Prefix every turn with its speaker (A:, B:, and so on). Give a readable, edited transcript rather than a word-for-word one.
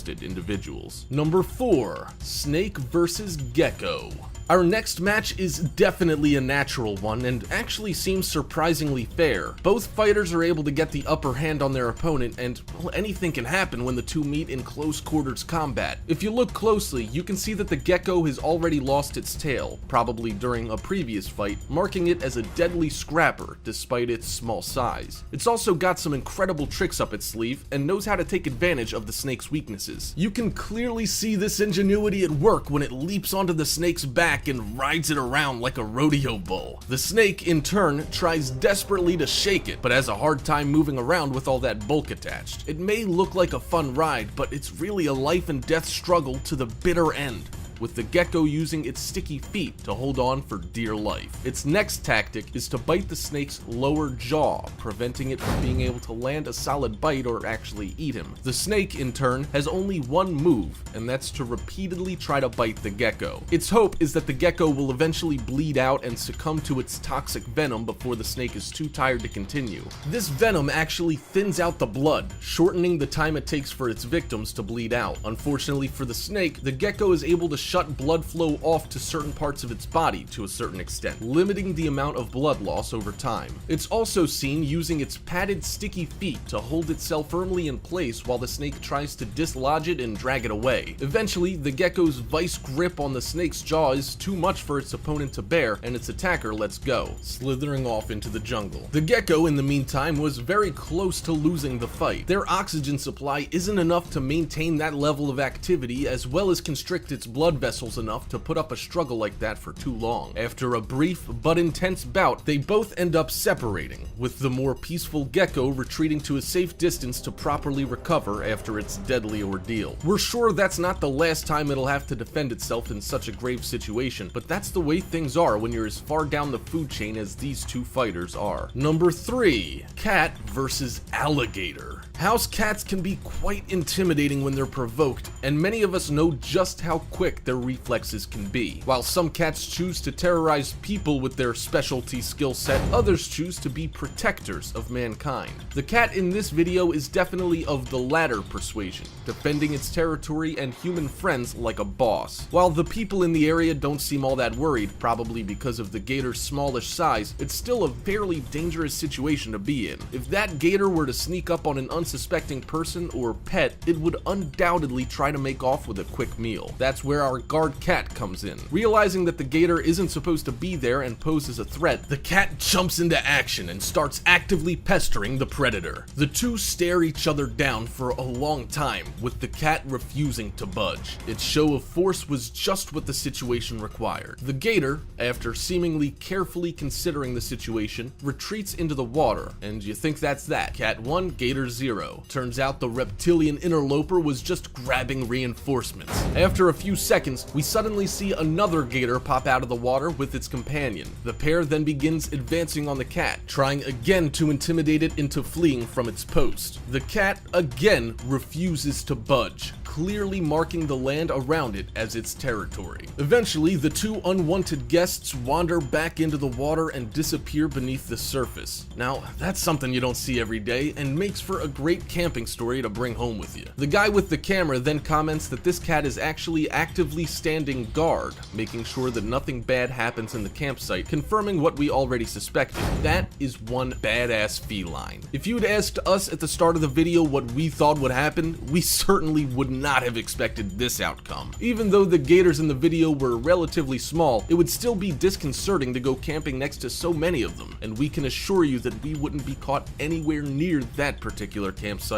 A: interested individuals. Number 4. Snake vs. Gecko. Our next match is definitely a natural one and actually seems surprisingly fair. Both fighters are able to get the upper hand on their opponent, and well, anything can happen when the two meet in close quarters combat. If you look closely, you can see that the gecko has already lost its tail, probably during a previous fight, marking it as a deadly scrapper despite its small size. It's also got some incredible tricks up its sleeve and knows how to take advantage of the snake's weaknesses. You can clearly see this ingenuity at work when it leaps onto the snake's back and rides it around like a rodeo bull. The snake, in turn, tries desperately to shake it, but has a hard time moving around with all that bulk attached. It may look like a fun ride, but it's really a life and death struggle to the bitter end, with the gecko using its sticky feet to hold on for dear life. Its next tactic is to bite the snake's lower jaw, preventing it from being able to land a solid bite or actually eat him. The snake, in turn, has only one move, and that's to repeatedly try to bite the gecko. Its hope is that the gecko will eventually bleed out and succumb to its toxic venom before the snake is too tired to continue. This venom actually thins out the blood, shortening the time it takes for its victims to bleed out. Unfortunately for the snake, the gecko is able to shut blood flow off to certain parts of its body to a certain extent, limiting the amount of blood loss over time. It's also seen using its padded sticky feet to hold itself firmly in place while the snake tries to dislodge it and drag it away. Eventually, the gecko's vice grip on the snake's jaw is too much for its opponent to bear, and its attacker lets go, slithering off into the jungle. The gecko, in the meantime, was very close to losing the fight. Their oxygen supply isn't enough to maintain that level of activity, as well as constrict its blood vessels enough to put up a struggle like that for too long. After a brief but intense bout, they both end up separating, with the more peaceful gecko retreating to a safe distance to properly recover after its deadly ordeal. We're sure that's not the last time it'll have to defend itself in such a grave situation, but that's the way things are when you're as far down the food chain as these two fighters are. Number 3. Cat vs. Alligator. House cats can be quite intimidating when they're provoked, and many of us know just how quick their reflexes can be. While some cats choose to terrorize people with their specialty skill set, others choose to be protectors of mankind. The cat in this video is definitely of the latter persuasion, defending its territory and human friends like a boss. While the people in the area don't seem all that worried, probably because of the gator's smallish size, it's still a fairly dangerous situation to be in. If that gator were to sneak up on an unsuspecting person or pet, it would undoubtedly try to make off with a quick meal. That's where our guard cat comes in. Realizing that the gator isn't supposed to be there and poses a threat, the cat jumps into action and starts actively pestering the predator. The two stare each other down for a long time, with the cat refusing to budge. Its show of force was just what the situation required. The gator, after seemingly carefully considering the situation, retreats into the water, and you think that's that. Cat 1, gator 0. Turns out the reptilian interloper was just grabbing reinforcements. After a few seconds, we suddenly see another gator pop out of the water with its companion. The pair then begins advancing on the cat, trying again to intimidate it into fleeing from its post. The cat again refuses to budge, clearly marking the land around it as its territory. Eventually, the two unwanted guests wander back into the water and disappear beneath the surface. Now, that's something you don't see every day and makes for a great camping story to bring home with you. The guy with the camera then comments that this cat is actually actively standing guard, making sure that nothing bad happens in the campsite, confirming what we already suspected. That is one badass feline. If you'd asked us at the start of the video what we thought would happen, we certainly would not have expected this outcome. Even though the gators in the video were relatively small, it would still be disconcerting to go camping next to so many of them, and we can assure you that we wouldn't be caught anywhere near that particular campsite